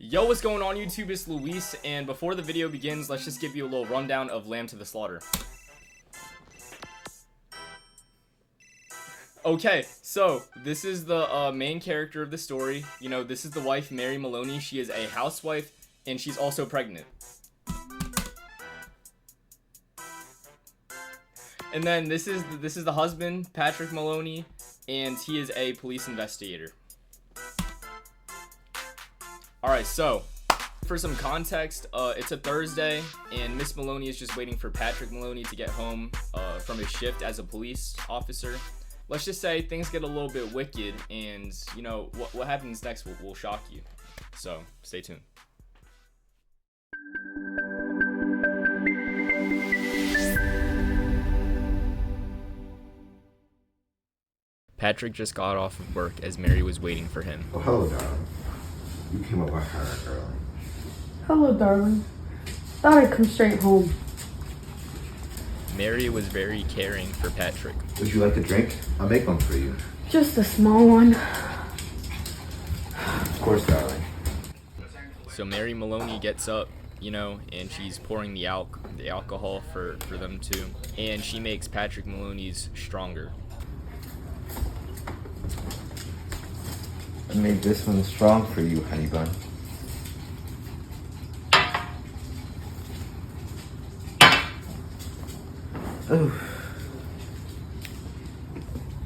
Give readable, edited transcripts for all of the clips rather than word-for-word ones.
Yo, what's going on YouTube? It's Luis, and before the video begins, let's just give you a little rundown of Lamb to the Slaughter. Okay, so this is the main character of the story. You know, this is the wife, Mary Maloney. She is a housewife, and she's also pregnant. And then this is the husband, Patrick Maloney, and he is a police investigator. Alright, so, for some context, it's a Thursday, and Miss Maloney is just waiting for Patrick Maloney to get home from his shift as a police officer. Let's just say things get a little bit wicked, and, you know, what happens next will shock you. So, stay tuned. Patrick just got off of work as Mary was waiting for him. Oh, hello, darling. You came over hard early. Hello, darling. Thought I'd come straight home. Mary was very caring for Patrick. Would you like a drink? I'll make one for you. Just a small one. Of course, darling. So Mary Maloney gets up, you know, and she's pouring the alcohol for them too. And she makes Patrick Maloney's stronger. I made this one strong for you, honey bun. Ooh.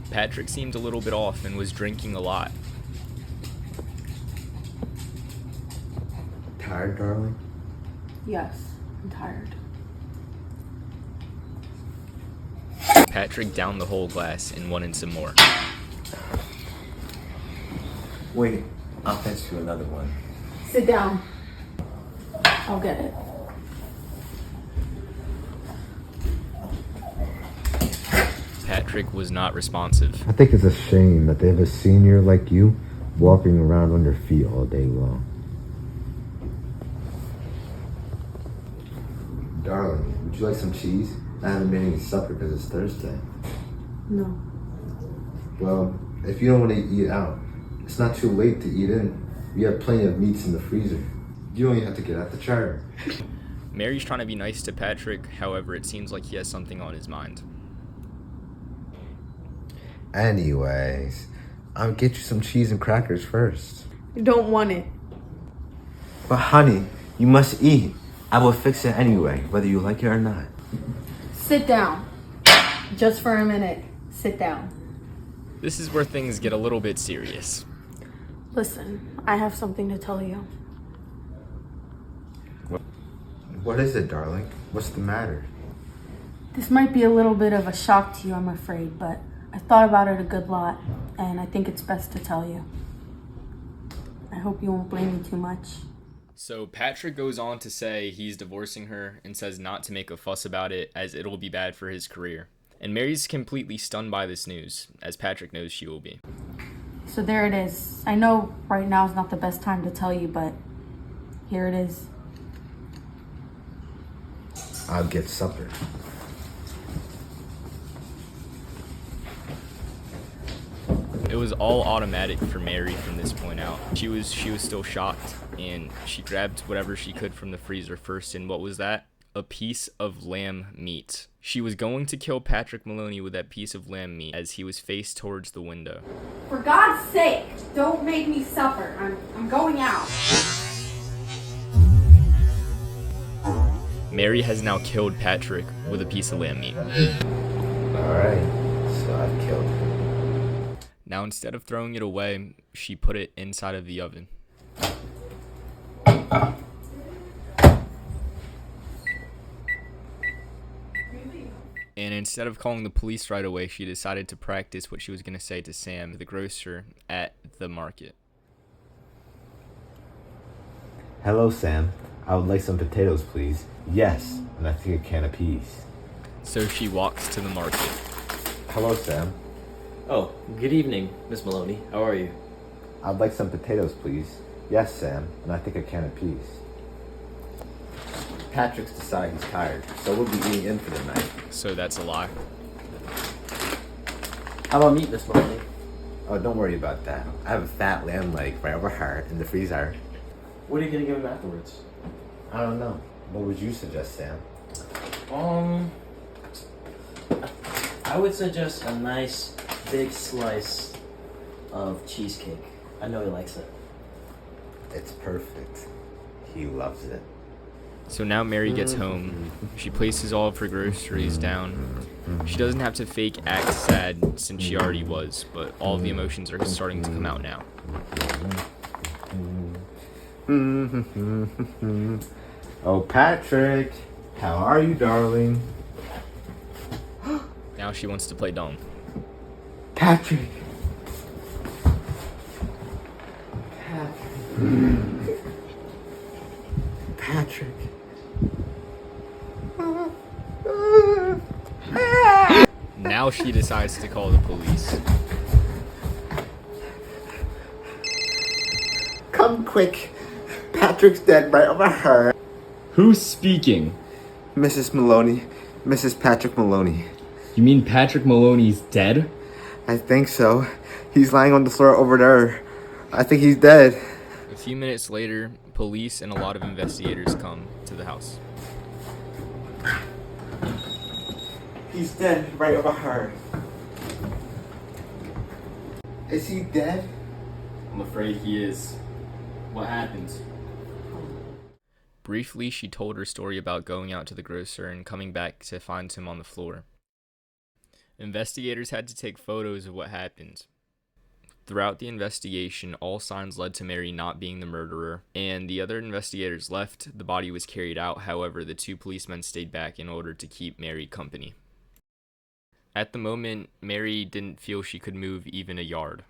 Patrick seemed a little bit off and was drinking a lot. Tired, darling? Yes, I'm tired. Patrick downed the whole glass and wanted some more. Wait, I'll fetch you another one. Sit down. I'll get it. Patrick was not responsive. I think it's a shame that they have a senior like you walking around on their feet all day long. Darling, would you like some cheese? I haven't made any supper because it's Thursday. No. Well, if you don't want to eat out, it's not too late to eat in. We have plenty of meats in the freezer. You only have to get out the charter. Mary's trying to be nice to Patrick, however, it seems like he has something on his mind. Anyways, I'll get you some cheese and crackers first. I don't want it. But honey, you must eat. I will fix it anyway, whether you like it or not. Sit down. Just for a minute. Sit down. This is where things get a little bit serious. Listen, I have something to tell you. What is it, darling? What's the matter? This might be a little bit of a shock to you, I'm afraid, but I thought about it a good lot, and I think it's best to tell you. I hope you won't blame me too much. So Patrick goes on to say he's divorcing her and says not to make a fuss about it as it'll be bad for his career. And Mary's completely stunned by this news, as Patrick knows she will be. So there it is. I know right now is not the best time to tell you, but here it is. I'll get supper. It was all automatic for Mary from this point out. She was still shocked, and she grabbed whatever she could from the freezer first, and what was that? A piece of lamb meat. She was going to kill Patrick Maloney with that piece of lamb meat as he was faced towards the window. For God's sake, don't make me suffer. I'm going out. Mary has now killed Patrick with a piece of lamb meat. Alright, so I've killed him. Now instead of throwing it away, she put it inside of the oven. And instead of calling the police right away, she decided to practice what she was going to say to Sam, the grocer, at the market. Hello, Sam. I would like some potatoes, please. Yes, and I think a can of peas. So she walks to the market. Hello, Sam. Oh, good evening, Miss Maloney. How are you? I'd like some potatoes, please. Yes, Sam, and I think a can of peas. Patrick's decided he's tired, so we'll be eating in for the night. So that's a lie. How about meat, Miss Maloney? Oh, don't worry about that. I have a fat lamb leg right over here in the freezer. What are you gonna give him afterwards? I don't know. What would you suggest, Sam? I would suggest a nice big slice of cheesecake. I know he likes it. It's perfect. He loves it. So now Mary gets home. She places all of her groceries down. She doesn't have to fake act sad since she already was, but all of the emotions are starting to come out now. Oh, Patrick. How are you, darling? Now she wants to play dumb. Patrick. Patrick. Now she decides to call the police. Come quick. Patrick's dead right over her. Who's speaking? Mrs. Maloney. Mrs. Patrick Maloney. You mean Patrick Maloney's dead? I think so. He's lying on the floor over there. I think he's dead. A few minutes later, police and a lot of investigators come to the house. He's dead right over her. Is he dead? I'm afraid he is. What happened? Briefly, she told her story about going out to the grocer and coming back to find him on the floor. Investigators had to take photos of what happened. Throughout the investigation, all signs led to Mary not being the murderer, and the other investigators left. The body was carried out, however, the two policemen stayed back in order to keep Mary company. At the moment, Mary didn't feel she could move even a yard.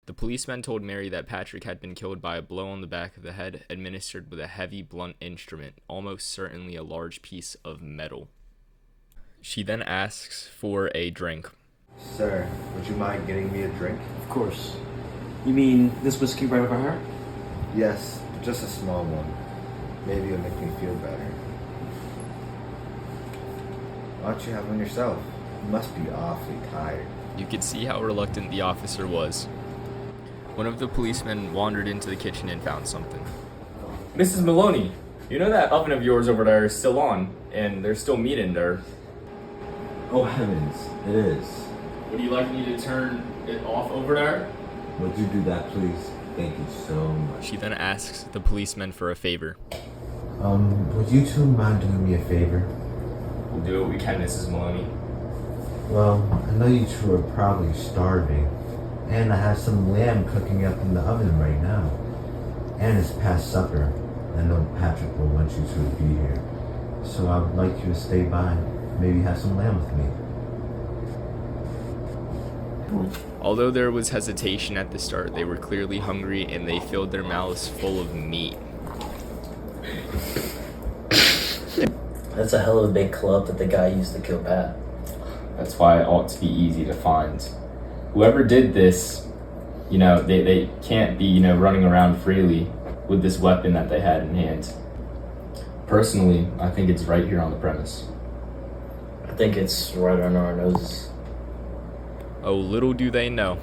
The policemen told Mary that Patrick had been killed by a blow on the back of the head administered with a heavy blunt instrument, almost certainly a large piece of metal. She then asks for a drink. Sir, would you mind getting me a drink? Of course. You mean this whiskey right over her? Yes, just a small one. Maybe it'll make me feel better. Why don't you have one yourself? You must be awfully tired. You could see how reluctant the officer was. One of the policemen wandered into the kitchen and found something. Mrs. Maloney, you know that oven of yours over there is still on, and there's still meat in there. Oh heavens, it is. Would you like me to turn it off over there? Would you do that, please? Thank you so much. She then asks the policemen for a favor. Would you two mind doing me a favor? We'll do what we can, Mrs. Maloney. Well, I know you two are probably starving, and I have some lamb cooking up in the oven right now. And it's past supper. I know Patrick will want you to be here. So I would like you to stay by. Maybe have some lamb with me. Although there was hesitation at the start, they were clearly hungry and they filled their mouths full of meat. That's a hell of a big club that the guy used to kill Pat. That's why it ought to be easy to find. Whoever did this, they can't be, running around freely with this weapon that they had in hand. Personally, I think it's right here on the premise. I think it's right under our noses. Oh, little do they know.